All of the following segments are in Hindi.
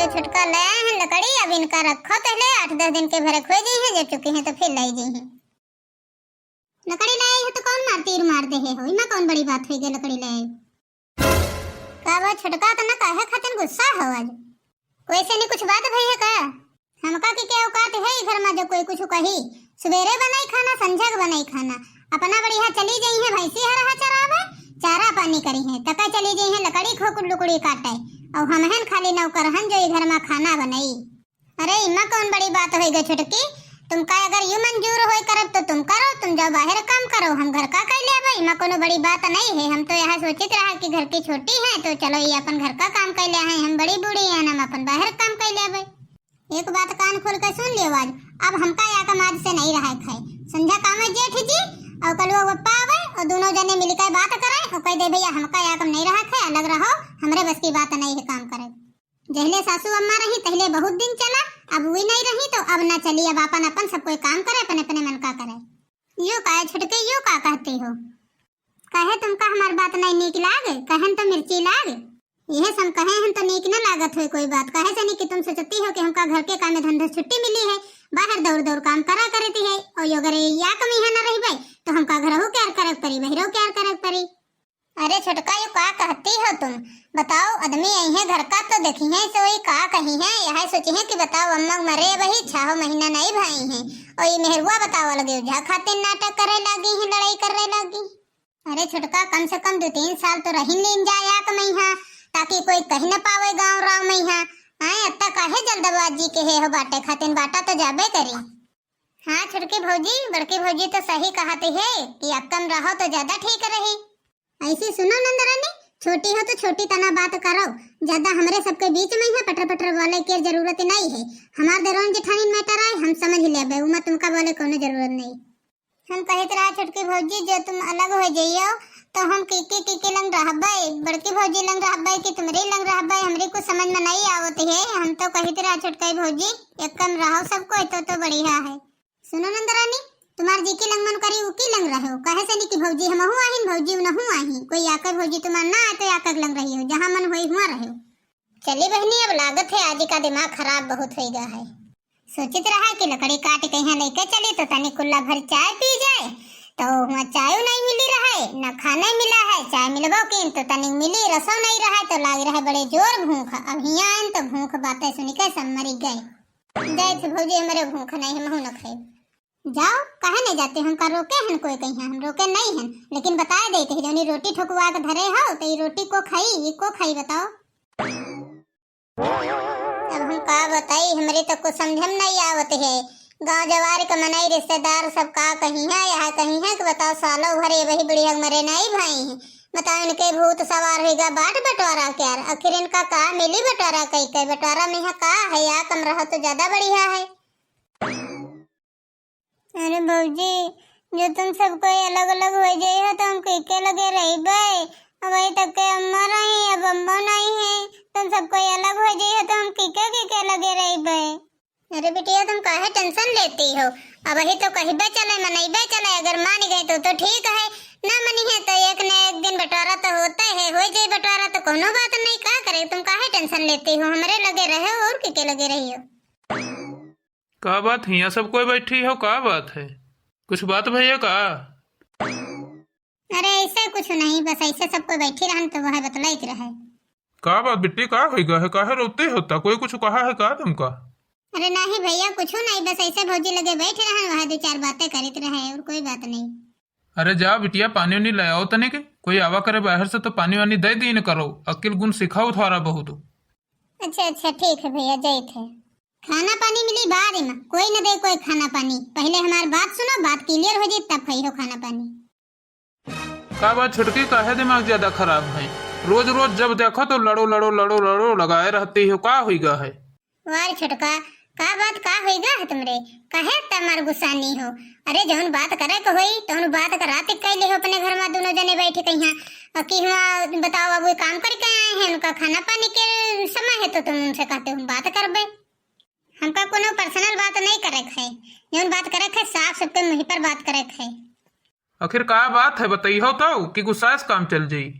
ये छुटका ले आए हैं लकड़ी, अब इनका रखो पहले 8-10 दिन के भरे खोए जी हैं, जब चुके हैं तो फिर लाई जी हैं। लकड़ी लाए हो तो कौन तीर मार दे है हो, इमा कौन बड़ी बात हुई गई लकड़ी लाए का वो छुटका तो ना काहे खातिर गुस्सा हो आज, कोई से नहीं कुछ बात भई है का? हमका की क्या औकात है घर में जो कोई कुछ कही? सवेरे बनाई खाना संझा के बनाई खाना, अपना बढ़िया चली गई है भैंसी हरा चरावे, चारा पानी करी है, तका चली गई है लकड़ी खोकुड़ लुकड़ी काटे, और हम हैं खाली नौकर हन जो घर में खाना बनाई। अरे इमा कौन बड़ी बात होई गई छुटकी, तुमका अगर यू मंजूर होई करब तो तुम करो, तुम जाओ बाहर काम करो, हम घर का कर ले भाई, इमा कोनो बड़ी बात नहीं है। हम तो यहाँ सोचित रहा कि घर की छोटी है तो चलो ये अपन घर का काम कर ले हैं, हम बड़ी बूढ़ी हैं हम अपन बाहर काम कर ले भाई। एक बात कान खोल कर सुन लियो आज, अब हमका या कम आज से नहीं रहा खाए, संध्या काम है जेठ जी और कल वो पप्पा आवे और दोनों जने मिलकर बात करे और कह दे भैया हमका या कम नहीं रहा खाए, अलग रहो, हमरे बस की बात नहीं है काम करे। जहले सासू अम्मा रही तहले बहुत दिन चला, अब वही नहीं रही तो अब ना चली, अब अपन अपन सब कोई काम करे अपने अपने मन का करे। यू काहे छुटके यू का कहती हो, कहे तुमका हमारी बात नहीं नीक लागे, कहन तो मिर्ची लागे, यह सब कहे हम तो नीक न लागत है कोई बात, कहे से नहीं कि तुम सोचती हो कि हमका घर के काम में धंधा छुट्टी मिली है, बाहर दौड़ दौड़ काम करा करती है, और यो अगर या कमी है न रही भाई तो हमका घर हो क्या करक परी बहरो क्या करक परी। अरे छोटका यू का कहती हो तुम, बताओ आदमी आई है घर का तो देखी है सोई का कही है, यह सोची है कि बताओ अम्मा मरे वही 6 महीना नहीं भाई है, और ये मेहरुआ बताओ लगे उझा खाते नाटक करे लगी है, लड़ाई करने लगी। अरे छोटका कम से कम 2-3 साल तो रही लीन जाया कमैहा, ताकि कोई कहीं न पावे गांव राव में यहाँ आए, अत्ता काहे जल्दबाजी के है हो बाटे खातिन बाटा तो जाबे करी। हाँ छोटकी भौजी बड़की भौजी तो सही कहती है कि अब कम रहो तो ज्यादा ठीक रही। ऐसी सुनो नंदरानी, छोटी हो तो छोटी तना बात करो, ज्यादा हमरे सबके बीच में है पटर पटर वाले की जरूरत नहीं है, हमार दरोन जेठानी मैटर आए हम समझ लेबे, उमा तुमका बोले कोनो जरूरत नहीं। हम कहत रहा छोटकी भौजी जो तुम अलग हो जाइयो तो हम की लंग रहबै, बड़की भौजी लंग रहबै कि तुमरे लंग रहबै, हमरे कुछ समझ में नहीं आवत है, हम तो कहत रहा छोटकी भौजी एक कम रहो सबको तो बढ़िया है। सुनो नंदरानी, तुम्हार जी की लंग मन करी उकी लंग रहो, कहे से नहीं कि भौजी हम हूं आहिन भौजी नहूं आही, कोई आकर भौजी तुम्हार ना आए तो आकर लंग रही हो, जहां मन होई हुआ रहो। चली बहनी अब लागत है आज का दिमाग खराब बहुत हो गया है, सोचित रहा कि लकड़ी काट के यहाँ लेके चली तो तनी कुल्ला भर चाय पी जाए, तो वहाँ चाय नहीं मिली रहा है न खाना मिला है, चाय मिलबो किन तो तनी मिली रसों नहीं रहा तो लाग रहा बड़े जोर भूख, अब यहाँ आए तो भूख बातें सुन के सब मरी गए। जाए थे भौजी हमारे भूख नहीं हम न खाए, जाओ कहे नहीं जाते, हमका रोके हैं कोई कहीं, हम रोके नहीं हैं, लेकिन बता देते जो रोटी ठोकवा के धरे हो तो ये रोटी को खाई बताओ। अब हम का बताई, हमारे तो कुछ समझ में नहीं आवत है, गांव जवार के मनाई रिश्तेदार सब का कहीं है यहाँ कहीं है कि बताओ सालों भरे वही बुढ़िया मरे नहीं भाई हैं, बताओ इनके भूत सवार होगा बाट बंटवारा क्या, आखिर इनका का मिली बंटवारा कई बंटवारा में का है, या कम रहा तो ज्यादा बढ़िया है। अरे भौजी जो तुम सब कोई अलग अलग हो जाए हो तो हम के लगे रही भाई, अब वही तक के अम्मा रही अब अम्मा नहीं है, तुम सब कोई अलग हो जाए हो तो हम के लगे रही भाई। अरे बिटिया तुम काहे टेंशन लेती हो, अब वही तो कहिबे चले मनइबे चले, अगर मान गए तो ठीक है, ना मनी है तो एक न एक दिन बंटवारा तो होता है, हो जाए बंटवारा तो कोनो बात नहीं, का करे तुम काहे टेंशन लेती हो, हमरे लगे रहे हो और के लगे रही हो। का बात है यहाँ सब कोई बैठी हो, का बात है कुछ बात भैया का? अरे ऐसे कुछ नहीं, बस ऐसे सबको बैठी रहन तो वह बतलाइत रहे। का बात बिट्टी का होगा है, काहे रोते होता, कोई कुछ कहा है का तुमका? अरे नहीं भैया कुछ नहीं, बस ऐसे भौजी लगे बैठे रहन वह 2-4 बातें करते रहे और कोई बात नहीं। अरे जा बिटिया पानी वानी ले आओ तने के, कोई आवा करे बाहर से तो पानी वानी दे दी न करो, अकिल गुण सिखाओ थोड़ा बहुत। अच्छा ठीक है भैया जय थे। खाना पानी मिली बाद में, कोई न दे कोई खाना पानी, पहले हमारी बात सुनो, बात क्लियर हो जाए तब खाई हो खाना पानी। का बात छुटकी काहे दिमाग ज्यादा खराब है, रोज रोज जब देखो तो लड़ो लड़ो लड़ो लड़ो लगाए रहती हो, का होगा है? वार छुटका का बात का होगा है तुमरे, काहे तमार गुस्सानी हो, अरे जौन बात करे को होई तौन बात का रात कैले हो अपने घर में दोनों जने बैठे कहिया कि हम बताओ अब काम करके आए हैं, उनका खाना पानी के समय है तो तुम उनसे कहते हो बात करबे, हमका कोनो पर्सनल बात नहीं करे है, जौन बात करे है साफ सबके मुंह पर बात करे है। आखिर का बात है बताइयो तो कि गुस्सा से काम चल जाई।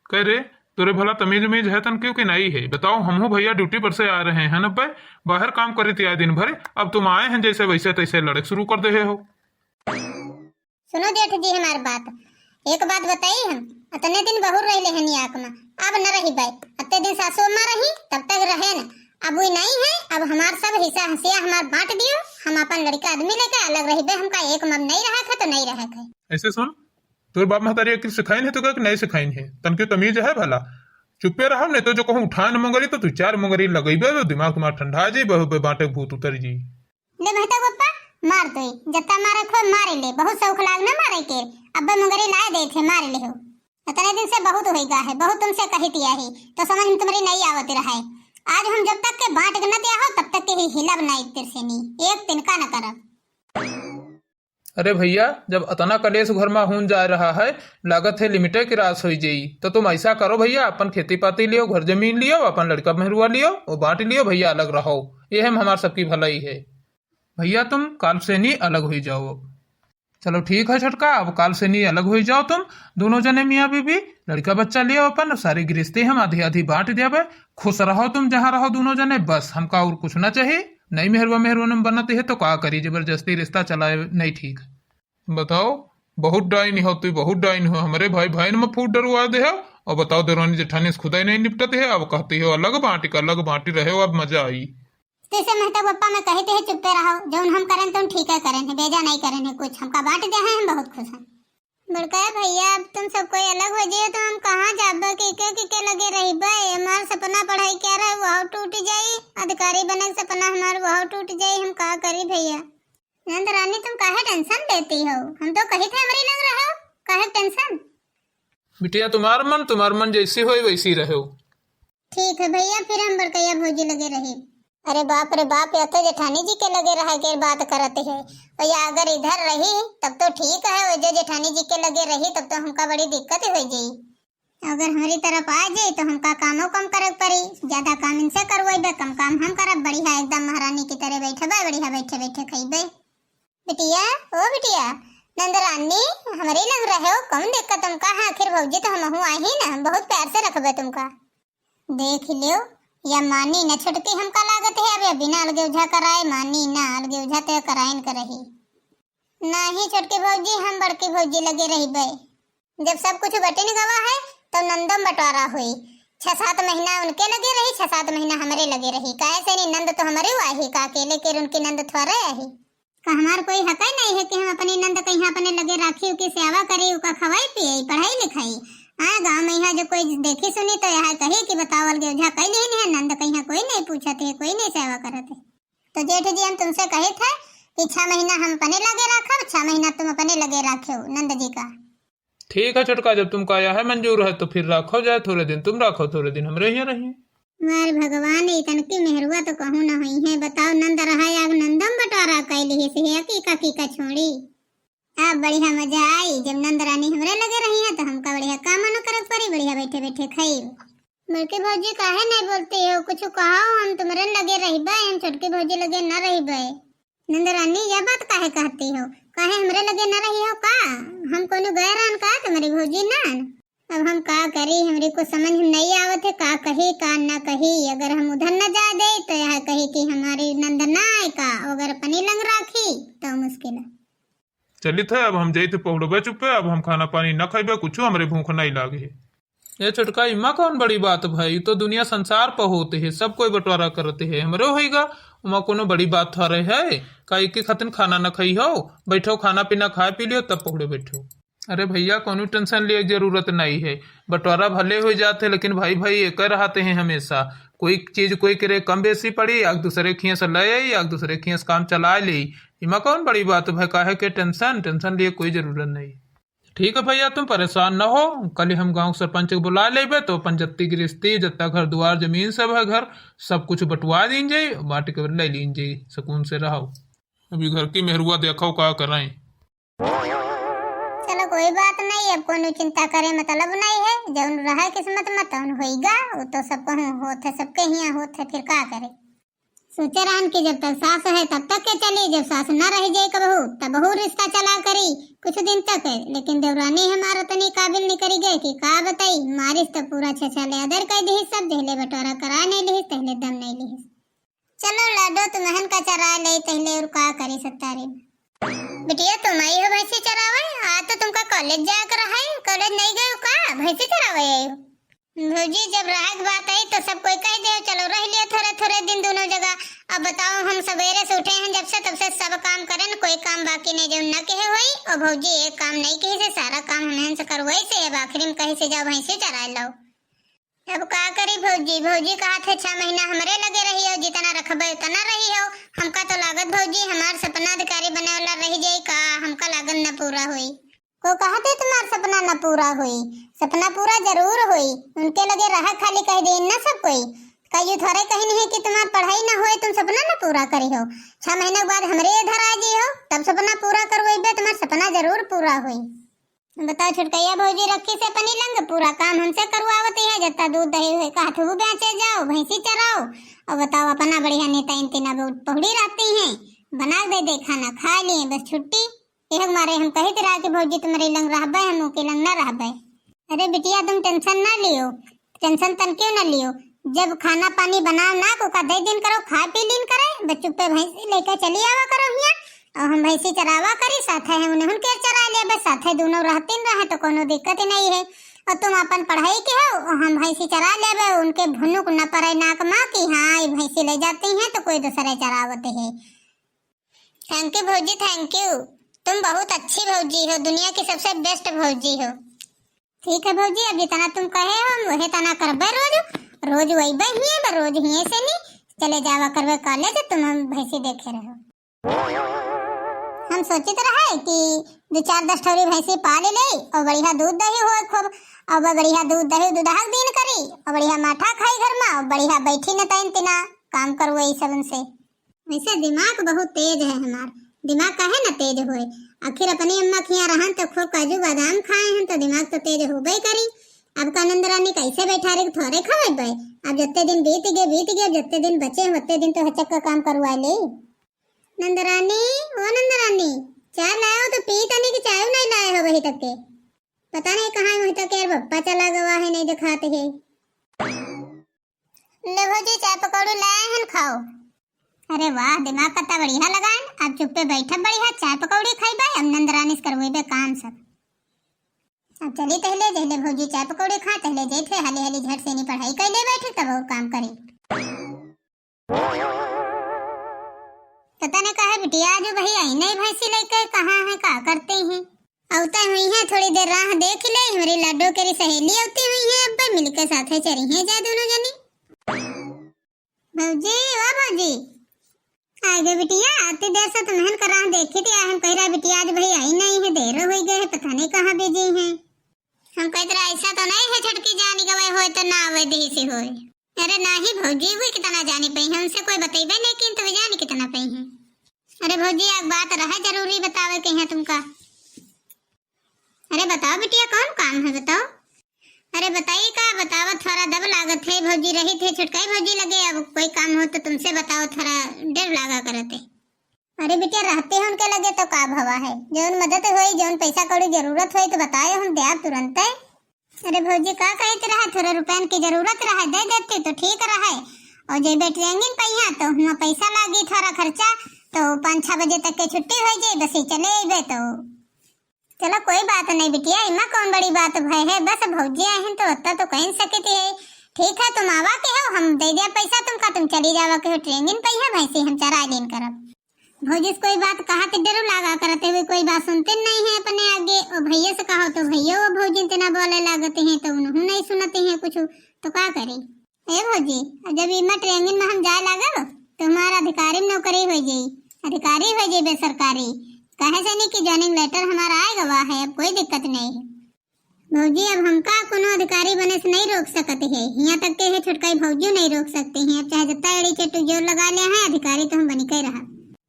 कह रे तोरे भला तमीज उमीज है तन क्यों कि नहीं है? बताओ, हम हो भैया ड्यूटी पर से आ रहे हैं न भाई, बाहर काम करे थे दिन भर, अब तुम आए हैं जैसे वैसे तैसे लड़े शुरू कर दे हो। सुनो जेठ जी हमारी बात, एक बात बताई, हम अतने दिन बहुर रही लेहन आँख में, अब न रही बाई, अतने दिन सासू में रही तब तक रहे न, अब वो नहीं है, अब हमार सब हिस्सा हंसिया हमार बांट दियो, हम अपन लड़का आदमी लेके अलग रही बे, हमका एक मत नहीं रहा था तो नहीं रहा था। ऐसे सुन, तोर बाप महतारी अकिल सिखाइन है तो क्या नहीं सिखाइन है? तन क्यों तमीज है भला? चुपे रहो, नहीं तो जो कहूँ उठान मंगरी तो तू 4 मंगरी लगेबे तो दिमाग तुम्हारा ठंडा जी, बहु बाटे भूत उतर जी। ले बेटा पप्पा मार दो, जत्ता मारे खो मारे ले, बहुत शौक लाग ना मारे के, अब मंगरी लाए दे थे मारे ले हो, इतने दिन से बहुत होएगा है, बहुत तुमसे कही दिया है तो समझ में तुम्हारी नहीं आवती रहा है, आज हम जब तक के बांट के न दिया हो तब तक के ही हिला बनाई तेरे से नहीं, एक तिनका न करब। अरे भैया, जब अतना कलेश घर में होन जा रहा है, लागत है लिमिटे की रास हो जाई, तो तुम ऐसा करो भैया, अपन खेती पाती लियो, घर जमीन लियो, अपन लड़का मेहरुआ लियो, वो बांट लियो भैया, अलग रहो, ये हम हमार सबकी भलाई है। भैया तुम काल से नहीं अलग हो जाओ। चलो ठीक है छोटका, अब काल से नहीं अलग हो जाओ, तुम दोनों जने मियाँ बीबी, लड़का बच्चा लियो, अपन सारी गृहस्थी हम आधी आधी बांट देवे, खुश रहो तुम जहाँ रहो दोनों जने, बस हमका और कुछ ना चाहिए। नहीं मेहरवा बनती है तो का करी, जबरदस्ती रिश्ता चलाए नहीं ठीक। बताओ, बहुत डाइन होती, बहुत डाइन हो, हमारे भाई भाई में फूट डरवा दे हो, और बताओ देरानी जेठानी से खुदा ही नहीं निपटते है, अब कहती हो अलग बांटी रहे हो, अब मजा आई। जैसे मेहता पप्पा मैं कहते हैं चुप्पे रहो, जो हम करें तुम ठीक है करें, बेजा नहीं करें कुछ, हमका बांट दे हैं, हम बहुत खुश हैं। बड़का भैया अब तुम सब कोई अलग हो जाए तो हम कहाँ जाबे, के लगे रही बे, हमार सपना पढ़ाई क्या रहे वह टूट जाई, अधिकारी बने सपना हमार वह टूट जाई, हम का करी भैया। नंद रानी तुम काहे टेंशन लेती हो, हम तो कही थे हमारी लग रहा हो, काहे टेंशन। बिटिया तुम्हार मन जैसी हो वैसी रहो। ठीक है भैया, फिर हम बड़कैया भौजी लगे रही। अरे बाप रे बाप, या तो जेठानी जी के लगे रहा के बात करते है, और या अगर इधर रही तब तो ठीक है, और जो जेठानी जी के लगे रही तब तो हमका बड़ी दिक्कत हो जाई, अगर हमारी तरफ आ जाए तो हमका कामों कम करे पड़ी, ज्यादा काम इनसे करवाइबे, कम काम हम करब, बढ़िया एकदम महारानी की तरह बैठबे, बढ़िया बैठे बैठे खइबे। बिटिया ओ बिटिया, नंदरानी हमारे लग रहे हो, कौन दिक्कत तुमका है, आखिर भौजी तो हम आए ही ना, बहुत प्यार से रखबे तुमका, देख लियो या मानी न छुटकी हमका लागत है, अब बिना अलगे उझा कराए मानी ना, अलगे उझा तो कराइन करही नहीं छोटकी भौजी, हम बड़की भौजी लगे रही बे, जब सब कुछ बटे गवा है तो नंदम बंटवारा हुई, 6-7 महीना उनके लगे रही, 6-7 महीना हमारे लगे रही, काहे से नहीं, नंद तो हमारे हुआ ही, का अकेले के उनकी नंद थोड़े आई, का हमार कोई हक नहीं है कि हम अपनी नंद कहीं अपने लगे राखी, उकी सेवा करी, उका खवाई पिए, पढ़ाई लिखाई, हाँ गाँव में यहाँ जो कोई देखी सुनी तो यहाँ कही कि बताओ अलगे उझा कैली है, नंद कहीं कोई नहीं पूछते है, कोई नहीं सेवा करते, तो जेठ जी हम तुमसे कहे थे कि 6 महीना हम अपने लगे रखो, 6 महीना तुम अपने लगे रखो नंद जी का। ठीक है छोटका, जब तुमका आया है मंजूर है तो फिर रखो जाए, थोड़े दिन तुम रखो, थोड़े दिन हम रहिए। मार भगवान इतन की मेहरुआ तो कहूँ न हुई है, बताओ नंद रहा या नंदम बटवारा कैली से की छोड़ी, अब बढ़िया मजा आई, जब नंद रानी हमरे लगे रही है तो हमका बढ़िया काम न करत पड़ी, बढ़िया बैठे बैठे खाई। बड़की भौजी काहे नहीं बोलती हो, कुछ कहो, हम तुम्हारे लगे रही बे, हम छोटकी भौजी लगे न रही बे। नंद रानी यह बात काहे कहती हो, काहे हमरे लगे न रही हो का, हम कोनो गए रहन का तुम्हारी भौजी ना, अब हम का करी, हमरे को समझ में नहीं आवत है, का कही का ना कही, अगर हम उधर न जा दे तो यह कही कि हमारी नंद ना आए का, अगर अपनी लंग राखी तो मुश्किल है। चली थे अब हम जाते पहुड़बे चुपे, अब हम खाना पानी न खाइबे, कुछ हमरे भूख नहीं लागे। ये छोटका इमा कौन बड़ी बात भाई, तो दुनिया संसार पर होते है, सब कोई बंटवारा करते है, हमरे होएगा उमा कोनो बड़ी बात थोड़े है, काई के खतन खाना न खाई हो, बैठो खाना पीना खाए पी लियो तब पहुड़े बैठो। अरे भैया कोनो टेंशन लिए जरूरत नहीं है, बंटवारा भले हो जाते लेकिन भाई भाई एक रहते हैं हमेशा, कोई चीज कोई करे कम बेसी पड़ी, एक दूसरे खिया से ले आई, एक दूसरे खिया से काम चला ली, इमा कौन बड़ी बात भाई, काहे के टेंशन लिए कोई जरूरत नहीं। ठीक है भैया, तुम परेशान न हो, कल हम गांव सरपंच को बुला लेबे, तो अपन जत्ती गृहस्थी जत्ता घर द्वार जमीन सब है घर सब कुछ बंटवा दीजिए, बांट के ले लीजिए, सुकून से रहो, अभी घर की मेहरुआ देखो का कराएं। चलो कोई बात नहीं, अब कोनो चिंता करे मतलब नहीं है, जौन रहा किस्मत में तौन होएगा, वो तो सबको होत है, सबके यहाँ होत है, फिर का करे। सोचे रहन कि जब तक सास है तब तक के चली, जब सास न रह जाए कबहू तब बहू रिश्ता चला करी कुछ दिन तक है। लेकिन देवरानी हमारा तनी काबिल नहीं करी गए कि का बताई, मारिस तो पूरा छछले अदर कह दी, सब जहले बटोरा करा नहीं ली, तहले दम नहीं ली। चलो लाडो तुम्हन का चरा ले तहले और का करी सत्तारी। बिटिया तुम आई हो भैंसी चरावे? आज तो तुमका कॉलेज जाकर रहा है, कॉलेज नहीं गए का भैंसी चरावे आई हो? भौजी जब राहत बात आई तो सब कोई कह दे चलो रह लियो थोड़े थोड़े दिन दोनों जगह। अब बताओ हम सवेरे से उठे हैं जब से तब से सब काम करें, कोई काम बाकी नहीं जो न कहे हुई। और भौजी एक काम नहीं कही से सारा काम हम से करवाई से, अब आखिरी में कहीं से जाओ भैंसी चरा लो। अब का करी भौजी, भौजी कहा थे 6 महीना हमरे लगे रही हो, जितना रखबे उतना रही हो। हमका तो लागत भौजी हमार सपना अधिकारी बने वाला रह जाई का, हमका लागत न पूरा हुई। को कहा थे तुम्हारा सपना न पूरा हुई? सपना पूरा जरूर हुई, उनके लगे रहा खाली कह दे न सब कोई। कहियो थोड़े कहीं नहीं कि तुम्हारी पढ़ाई न होए तुम सपना न पूरा करी हो। 6 महीने के बाद हमरे इधर आ जी हो तब सपना पूरा करवाइबे, तुम्हारा सपना जरूर पूरा हुई। बताओ छुटकैया भौजी रखी से पनी लंग पूरा काम हमसे करवावती है, जत्ता दूध दही हुए कहा थू बेचे जाओ भैंसी चराओ। और बताओ अपना बढ़िया नेता इंतना पहुड़ी रहती हैं, बना दे खाना खा लिए बस छुट्टी। यह हमारे हम कही तरह के भौजी तुम्हारे लंग रहबे हम के लंग न रहबे। अरे बिटिया तुम टेंशन ना लियो, टेंशन तन क्यों न लियो, जब खाना पानी बनाओ ना को का दे दिन करो खा पी लीन करे, बच्चों पे भैंसी लेकर चली आवा करो हिया और हम भैंसी चरावा करी साथे है उन्हें के चरा ले, बस साथे दोनों रहतीन रहे तो कोनो दिक्कत ही नहीं है। और तुम अपन पढ़ाई के हो और हम भैंसी चरा लेबे, उनके भुनुक न पड़े नाक माँ की हाँ ये भैंसी ले जाती हैं तो कोई दूसरे चरावते है। थैंक यू भौजी थैंक यू, तुम बहुत अच्छी भौजी हो, दुनिया की सबसे बेस्ट भौजी हो। ठीक है भौजी अब जितना तुम कहे हो वही तना करबे, रोज रोज वही बहिए रोज ही से नहीं चले जावा करबे कॉलेज, तुम हम भैंसी देखे रहो। हम सोचित रहे कि 2-4-10 ठोरी भैंसी पाले ले और बढ़िया दूध दही हो खूब, और बढ़िया दूध दही दूधाक दिन करी और बढ़िया माठा खाई घर में और बढ़िया बैठी न तैन तिना काम करो यही सब से। वैसे दिमाग बहुत तेज है हमार, दिमाग काहे न तेज होए, आखिर अपनी अम्मा खिया रहन तो खूब काजू बादाम खाए हैं तो दिमाग तो तेज होबे करी। अब का नंदरानी कैसे बैठा रही थोड़े खवाए, अब जितने दिन बीत गए जितने दिन बचे उतने दिन तो हचक का काम करवा ले। नंदरानी ओ नंदरानी चाय लाओ तो पी तनी की चाय नहीं लाए हो वही तक के, पता नहीं कहाँ वही तक यार बप्पा चला गवा है नहीं दिखाते है। ले भौजी चाय पकौड़ी लाए हैं खाओ। अरे वाह दिमाग कता बढ़िया लगान, अब चुप्पे बैठा बढ़िया चाय पकौड़ी खाई बाय, अब नंदरानी करवेबे काम सब। अब चली तहले जहले भौजी चाय पकौड़ी खा तहले जैथे हाली हाली झट से नहीं पढ़ाई कर ले बैठे तब और काम करे। पता नहीं कहा बिटिया जो भाई आई नहीं भैंसी लेकर कहाँ है का करते हैं, औता हुई है थोड़ी देर राह देख ले, हमारी लाडो के सहेली औती हुई है अब मिलकर साथे चरी हैं जा दोनों जनी। भौजी वाह भौजी आगे बिटिया आती देर से तुम्हें कर राह देखी थी, हम कह रहा बिटिया आज भाई आई नहीं है देर हो गई है पता नहीं कहाँ बिजी है। हम कहते रहा ऐसा तो नहीं है छटकी जानी गवाए हो तो ना आवे दी से होए। अरे नहीं भौजी वो कितना जानी पई है हमसे कोई बतेबे नहीं कि तो जानी कितना पई है। अरे भौजी एक बात रहा जरूरी बतावे के है तुमका। अरे बताओ बिटिया कौन काम है बताओ। अरे बताइए का बताओ थोड़ा दब लागत है भौजी रही थे छुटकाई भौजी लगे, अब कोई काम हो तो तुमसे बताओ थोड़ा डर लागा करते। अरे बिटिया रहते हैं उनके लगे तो का भवा है, जौन मदद होई जौन पैसा कौड़ी जरूरत होई तो बताओ हम दे तुरंत है। अरे भौजी का कहते रहा थोड़ा रुपयन की जरूरत रहा दे देते तो ठीक रहे, और जे बैठेंगे पहिया तो हम पैसा लागी थोड़ा खर्चा तो 5-6 बजे तक के छुट्टी हो जाए बस ही चले आइबे तो। चलो कोई बात नहीं बिटिया इमा कौन बड़ी बात भय है, बस भौजी आए हैं तो उतना तो कह सकती है। ठीक है तुम आवा के हो हम दे दिया पैसा तुमका, तुम चली जावा के हो ट्रेनिंग पहिया भैंसी हम चरा लेन करब। भौजी से कोई बात कहा तो डर लागा करते हुए कोई बात सुनते नहीं है अपने आगे, और भैया से कहो तो भैया वो भौजी इतना बोले लागते हैं तो उन्होंने नहीं सुनते हैं कुछ तो क्या करे। ए भौजी जब इमा ट्रेनिंग में हम जाए लगा तो हमारा अधिकारी में नौकरी हो जाई, अधिकारी हो जाए सरकारी, कहे से नहीं कि जॉइनिंग लेटर हमारा आएगा वह है, अब कोई दिक्कत नहीं है। भौजी अब हमका कोनो अधिकारी बने से नहीं रोक सकते है, यहाँ तक के है छुटकाई भौजी नहीं रोक सकते हैं, अब चाहे जितना एड़ी चट्टू जोर लगा लिया है अधिकारी तो हम बनी के रहा।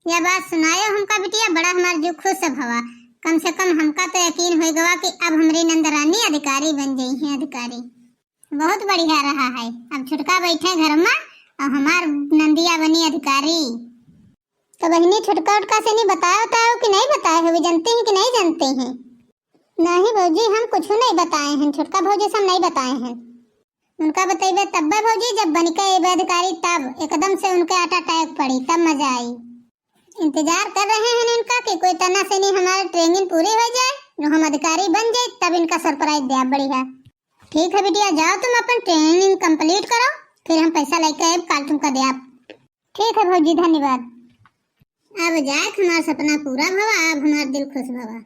यह बात सुनायो हमका बिटिया बड़ा हमार जो खुश सब हवा, कम से कम हमका तो यकीन हो गवा कि अब हमारी नंदरानी अधिकारी बन गई है। अधिकारी बहुत बढ़िया रहा है, अब छुटका बैठे घर में और हमार नंदिया बनी अधिकारी। तो बहनी छोटका उटका से नहीं बताया हो कि नहीं बताए हो, जानते हैं कि नहीं जानते हैं? नहीं भौजी हम कुछ नहीं बताए हैं, छोटका भौजी से हम नहीं बताए हैं। उनका बताइबे तब भौजी जब बनिका एबे अधिकारी तब एकदम से उनके आटा टैग पड़ी तब मजा आई। इंतजार कर रहे हैं इनका कि कोई तना से नहीं हमारी ट्रेनिंग पूरी हो जाए, जो हम अधिकारी बन जाए तब इनका सरप्राइज दिया बढ़िया। ठीक है बिटिया जाओ तुम अपन ट्रेनिंग कंप्लीट करो, फिर हम पैसा लेके आए काल तुमका दे आप। ठीक है भौजी धन्यवाद। अब जाए हमारा सपना पूरा भवा, अब हमारा दिल खुश भवा।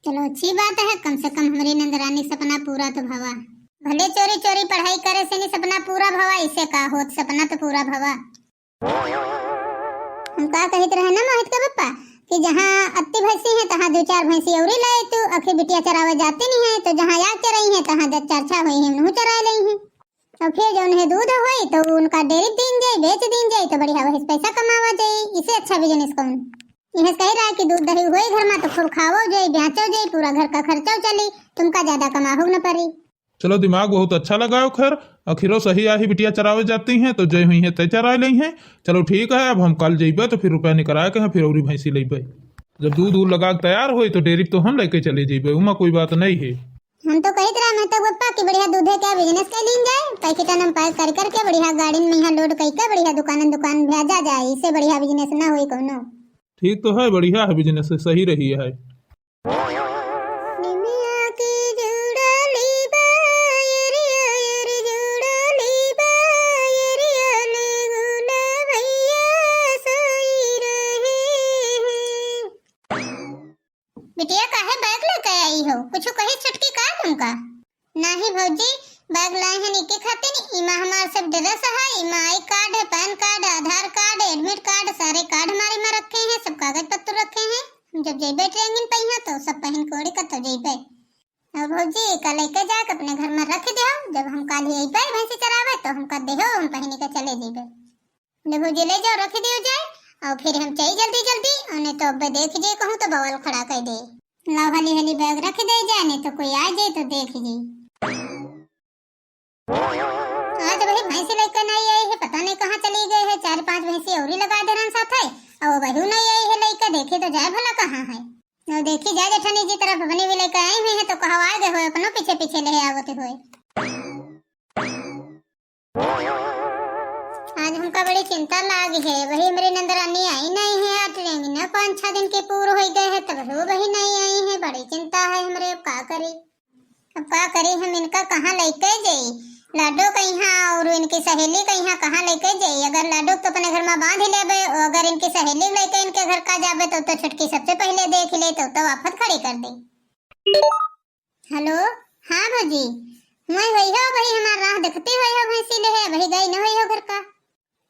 चलो अच्छी बात है, कम से कम हमारी नंदरानी सपना पूरा तो भवा। भले चोरी चोरी पढ़ाई करे से नहीं सपना पूरा भवा, इसे का होत सपना तो पूरा भवा। हम का कहते रहे ना मोहित के पप्पा कि जहाँ अत्ती भैंसी है तहाँ 2-4 भैंसी और लाए तू, आखिर बिटिया चरावे जाती नहीं है तो जहाँ याद चराई है तहाँ 4-4 हुई है उन्हों चरा ली है। और फिर जो उन्हें दूध हुई तो उनका डेयरी दिन जाए बेच दिन जाए तो बढ़िया वही पैसा कमावा जाए, इसे अच्छा बिजनेस कौन। यह कह रहा है कि दूध दही हुई घर में तो खूब खाओ जाए बेचो जाए, पूरा घर का खर्चा चली, तुमका ज्यादा कमाहो न पड़ी। चलो दिमाग बहुत अच्छा लगाओ, खैर आखिरों सही आही बिटिया चरावे जाती हैं तो जय हुई है तय चरा ली हैं। चलो ठीक है, अब हम कल जेबे तो फिर रुपया निकला के फिर और भैंसी लेबे। जब दूध दूध लगा तैयार हुई तो डेयरी तो हम लेके चले जेबे, उमा कोई बात नहीं है। हम तो कहते रहा मैं तो पप्पा कि बढ़िया दूधे का बिजनेस कर लीन जाए, पैसे टन पैक कर करके बढ़िया गाड़ी में यहाँ लोड करके बढ़िया दुकान भेजा जाए, इससे बढ़िया बिजनेस ना हुई कोनो। ठीक तो है, बढ़िया है बिजनेस, सही रही है। बिटिया काहे बैग लेके आई हो, कुछ कही छुटकी का तुमका? नहीं भौजी बैग लाए हैं इनके खातिर, इमा हमारे सब ड्रेस है, इमा आई कार्ड है, पैन कार्ड, आधार कार्ड, एडमिट कार्ड, सारे कार्ड हमारे में रखे हैं, सब कागज पत्र रखे हैं। हम जब जेबे ट्रेनिंग पहिया तो सब पहन कोड़ी का तो जेबे। अब भौजी का लेके जाके अपने घर में रख दे, जब हम काल ही पे भैंसी चरावे तो हमका देहो, हम पहन के चले जेबे। ले भौजी ले जाओ रख दियो जाए, और फिर हम चाहिए जल्दी जल्दी, उन्हें तो अब देख जे कहूँ तो बवाल खड़ा कर दे। लाओ हली हली बैग रख दे जाए, नहीं तो कोई आ जाए तो देख जी। आज वही भैंसी लेकर नहीं आई है, पता नहीं कहाँ चली गई है, 4-5 भैंसी और ही लगा दे रहा साथ है, और वही नहीं आई है लेकर, देखे तो जाए भला कहाँ है। और देखी जाए जेठानी जी तरफ अपनी भी लेकर आई हुई है तो कहा आ गए हो अपनों पीछे पीछे ले आवते हुए। आज हमका बड़ी चिंता लागी है, वही मेरी नंदरानी आई नहीं है, ट्रेनिंग न 5-6 दिन के पूरे हो गए हैं तब वो वही नहीं आई है, बड़ी चिंता है हमरे। अब का करी हम इनका कहाँ लेके जाई, लाडो कहीं और इनकी सहेली कहीं कहाँ लेके जाई। अगर लाडो तो अपने घर में बांध ही लेबे, और अगर इनकी सहेली लेके इनके घर का जाबे तो छुटकी सबसे पहले देख ले तो आफत खड़ी कर दे। हेलो हाँ भौजी मैं वही हो, वही हमारा राह देखती हुई हो, भैंसी ले है वही गई न हुई हो घर का।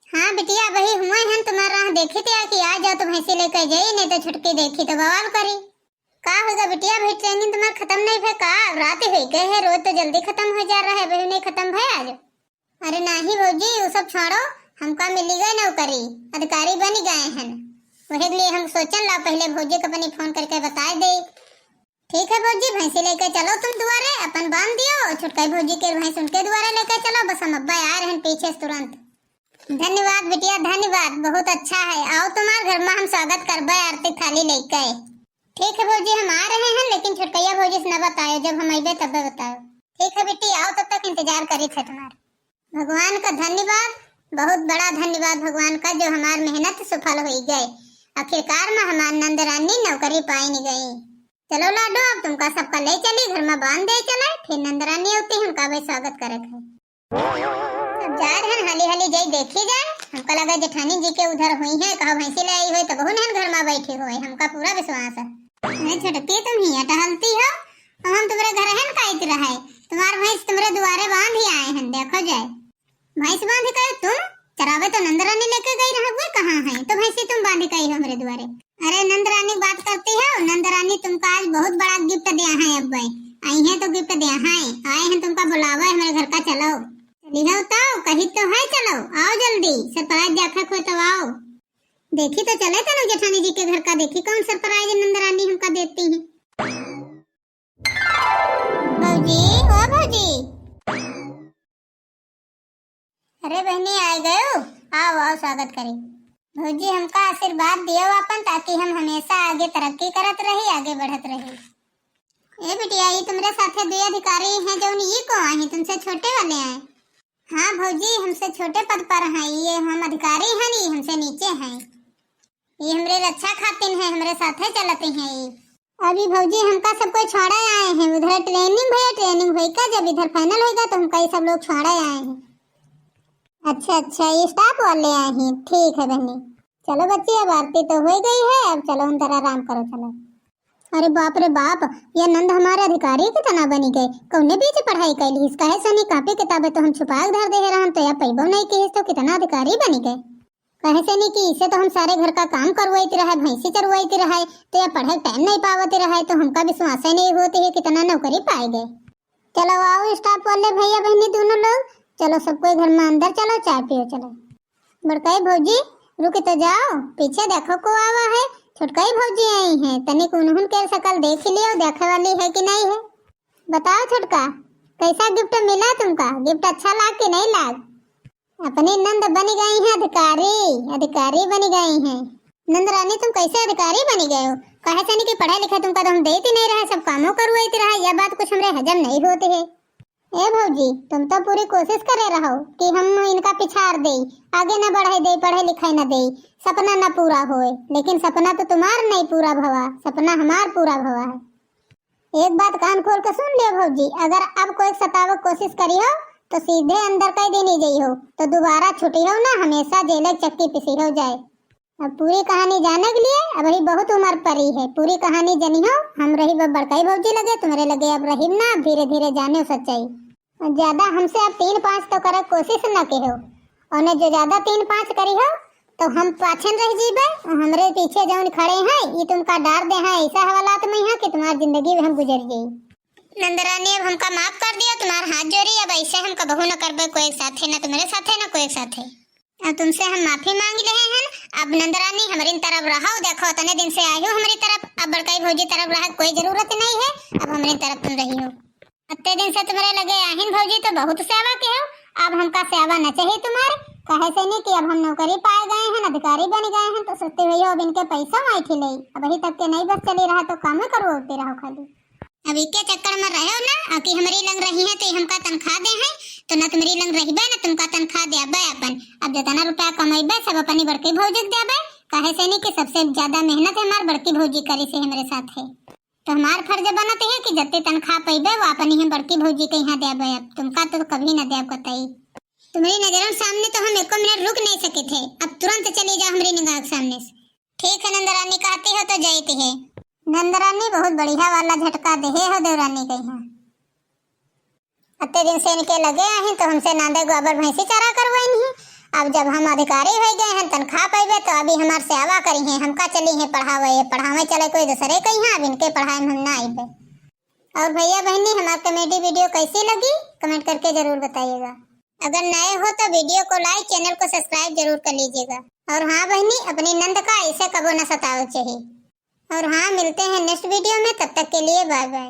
हाँ बिटिया वही हुए हैं, तुम्हारा राह देखी थी कि आ जाओ तो भैंसी लेकर जाई, नहीं तो छुटकी देखी तो बवाल करी। का होगा बिटिया भाई ट्रेनिंग तुम्हारा खत्म नहीं है का? रात हो गए है, रोज तो जल्दी खत्म हो जा रहा है, वही नहीं खत्म है आज। अरे नहीं भौजी वो सब छोड़ो, हमका मिली गई नौकरी, अधिकारी बन गए हैं, वही लिए हम सोचन ला पहले भौजी को अपनी फोन करके बता दे। ठीक है भौजी भैंसी लेकर चलो तुम दुआरे, अपन बांध दियो, छुटकाई भौजी के भैंस उनके दुआरे लेकर चलो, बस हम अब्बा आ रहे हैं पीछे तुरंत। धन्यवाद बिटिया धन्यवाद, बहुत अच्छा है, आओ तुम्हारे घर में हम स्वागत करबे आरती थाली लेकर। ठीक है भौजी हम आ रहे हैं, लेकिन छुटकैया भौजी से न बताओ, जब हम आइबे तब बताओ। ठीक है बेटी आओ, तब तक इंतजार करी थे तुम्हारा। भगवान का धन्यवाद, बहुत बड़ा धन्यवाद भगवान का, जो हमारी मेहनत सफल हो गई, आखिरकार में हमारी नंदरानी नौकरी पाई नहीं गई। चलो लाडो अब तुमका सबका ले चली, घर में बांध दे चले, फिर नंदरानी होती है उनका भी स्वागत करे थे। अब जा रहे हैं हाली हाली जाई देखी जाए, हमका लगा जेठानी जी के उधर हुई है, कहा भैंसी ले आई हुई तो बहु घर में बैठी हुई, हमका पूरा विश्वास है। मैं छुटकी तुम ही टहलती हो, हम तुम्हारे घर हैं काइत रहे, तुम्हारे भैंस तुम्हारे द्वारे बांध ही आए हैं, देखो जाए भैंस बांध के तुम चरावे तो नंदरानी लेके गई रहोगे, कहाँ है तो भैंसी तुम बांध गई हो मेरे द्वारे। अरे नंदरानी बात करती है, नंदरानी तुमका आज बहुत बड़ा गिफ्ट दिया है, अब आई है तो गिफ्ट दिया है, आए हैं तुमका बुलावा है मेरे घर का, चलो चली हो तो कही तो है, चलो आओ जल्दी, सरप्राइज देखा खो तो आओ। देखी तो चले तनु जेठानी जी के घर का, देखी कौन सरप्राइज नंदरानी हमका देती है। भौजी ओ भौजी, अरे बहनी आ गए हो, आओ आओ स्वागत करी। भौजी हमका आशीर्वाद दियो अपन, ताकि हम हमेशा आगे तरक्की करत रही, आगे बढ़त रही। ए बिटिया, ये तुम्हारे साथे दो अधिकारी हैं जो ये को आए, तुमसे छोटे वाले आए। हाँ भौजी, हमसे छोटे पद पर हैं, ये हम अधिकारी हैं, ये हमसे नीचे हैं। ये हमरे रक्षा खातिर हैं, हमरे साथे चलते हैं। ये अभी भौजी हमका सब कोई छोड़ा आए हैं, उधर ट्रेनिंग हुई का, जब इधर फाइनल होगा तो हमका ये सब लोग छोड़ा आए हैं। अच्छा, ये स्टाफ वाले आए हैं, ठीक है बहनी। चलो बच्ची, अब आरती तो हो गई है, अब चलो अंदर आराम करो। चलो। अरे बाप रे बाप, ये नंद हमारे अधिकारी के तना बनी गए। कौने बीच पढ़ाई कैली, इसका है सनी कापी किताबें तो हम छुपा धर दे रहन, तो या पैबो नहीं की, तो कितना अधिकारी बनी गए। कहे से नहीं कि इसे तो हम सारे घर का काम करवाती रहे, भैंसी चरवाती रहे, तो या पढ़ाई टाइम नहीं पावती रहे, तो हमका विश्वास ही नहीं होती है कितना नौकरी पाए गए। चलो आओ स्टाफ वाले भैया बहनी दोनों लोग, चलो सब कोई घर में अंदर चलो, चाय पियो। चलो बड़काई भौजी रुके तो जाओ, पीछे देखो को आवा है। छोटकाई भौजी आई हैं, तनिक उन्होंने के शकल देख लियो, देखे वाली है कि नहीं है। बताओ छोटका, कैसा गिफ्ट मिला तुमका, गिफ्ट अच्छा लाग कि नहीं लाग। अपनी नंद बनी गई हैं अधिकारी बनी गई हैं। नंद रानी तुम कैसे अधिकारी बनी गए हो, कहे से नहीं कि पढ़ा लिखा तुमका तो हम देती नहीं रहे, सब कामों करवाती रहा, यह बात कुछ हमरे हजम नहीं होती है। ए भौजी, तुम तो पूरी कोशिश करे रहो कि हम इनका पिछाड़ दे, आगे न बढ़ाई दे, पढ़े लिखाई न दे, सपना न पूरा होए, लेकिन सपना तो तुम्हार नहीं पूरा भवा, सपना हमार पूरा भवा है। एक बात कान खोल के सुन लियो भौजी, अगर अब कोई सतावक कोशिश करी हो तो सीधे अंदर कई देनी गई हो, तो दोबारा छुट्टी हो ना, हमेशा जेल चक्की पिसी हो जाए। अब पूरी कहानी जाने के लिए अब ही बहुत उम्र पड़ी है, पूरी कहानी जानी हो, हम रही बड़काई भौजी लगे, तुम्हारे लगे अब रही ना, धीरे धीरे जाने सच्चाई। ज्यादा हमसे अब 3-5 तो करे कोशिश न के हो, और जो ज्यादा 3-5 करी हो तो हम पाछन रह जीबे, हमरे पीछे जौन खड़े हैं ये तुमका डार दे हैं, ऐसा हवालात में है कि तुम्हारी जिंदगी में हम गुजर गई। नंदरानी अब हमका माफ कर दिया, तुम्हारा हाथ जोड़ी, अब ऐसे हम कबहू न करबे कोई साथे, न तुम्हारे साथे न कोई साथे। अब तुमसे हम माफी मांग रहे हैं। अब नंदरानी हमारी तरफ रहो, देखो इतने दिन से आई हो हमारी तरफ, अब बड़काई भौजी तरफ रहा कोई जरूरत नहीं है, अब हमारी तरफ तुम रही हो। इतने दिन से तुम्हारे लगे आहिन भौजी तो बहुत सेवा के हो, अब हमका सेवा न चाहिए तुम्हारे, कहे से नहीं कि अब हम नौकरी पाए गए हैं, अधिकारी बन गए हैं, तो सोचते हुए अब इनके पैसा माइठी ले, अब अभी तक के नहीं बस चली रहा तो काम करवाते रहो खाली। अब इनके चक्कर में रहो ना, कि हमारी लंग रही है तो हमका तनख्वाह दे है, तो न तुम्हारी लंग रहीबे न तुमका तनख्वाह देबे अपन, अब जितना रुपया कमाइबे सब अपनी बड़की भौजी देबे, कहे से नहीं कि सबसे ज्यादा मेहनत हमार बड़की भौजी करी से हमारे साथ है, तो हमार फर्ज बनते है कि जत्ते तनख्वाह पैबे वो अपनी हम बड़की भौजी के यहाँ देबे, अब तुमका तो कभी न देब कतई। तुम्हारी नजरों सामने तो हम 1 मिनट रुक नहीं सके थे, अब तुरंत चली जाओ हमारी निगाह के सामने से। ठीक है नंदरानी, कहती हो तो जाती है। नंदरानी बहुत बढ़िया वाला झटका दे हो देवरानी के यहाँ। इतने दिन से इनके लगे हैं तो हमसे नांदे गोबर भैंसी चारा करवाई है, अब जब हम अधिकारी हो गए हैं तनख्वाह पाइबे तो अभी हमारे सेवा करी है, हमका चली है पढ़ावे चले कोई दूसरे कहीं है, अब इनके पढ़ाई में हम ना आइबे। और भैया बहनी हमारी कॉमेडी वीडियो कैसी लगी कमेंट करके जरूर बताइएगा। अगर नए हो तो वीडियो को लाइक, चैनल को सब्सक्राइब जरूर कर लीजिएगा। और हाँ बहनी, अपनी नंद का ऐसे कबो न सताओ चाहिए। और हाँ, मिलते हैं नेक्स्ट वीडियो में, तब तक के लिए बाय बाय।